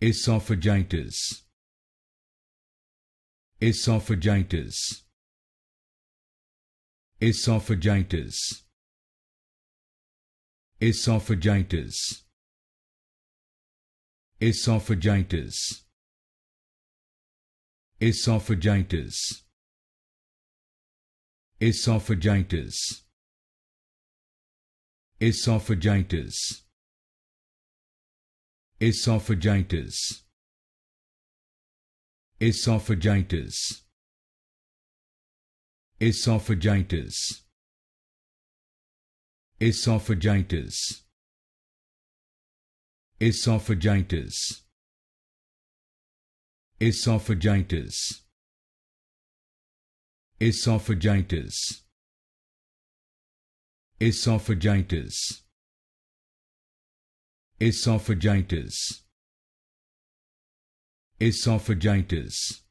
Esophagitis. Esophagitis. Esophagitis. Esophagitis. Esophagitis. Esophagitis. Esophagitis. Esophagitis. Esophagitis. Esophagitis. Esophagitis. Esophagitis. Esophagitis. Esophagitis. Esophagitis. Esophagitis. Esophagitis. Esophagitis.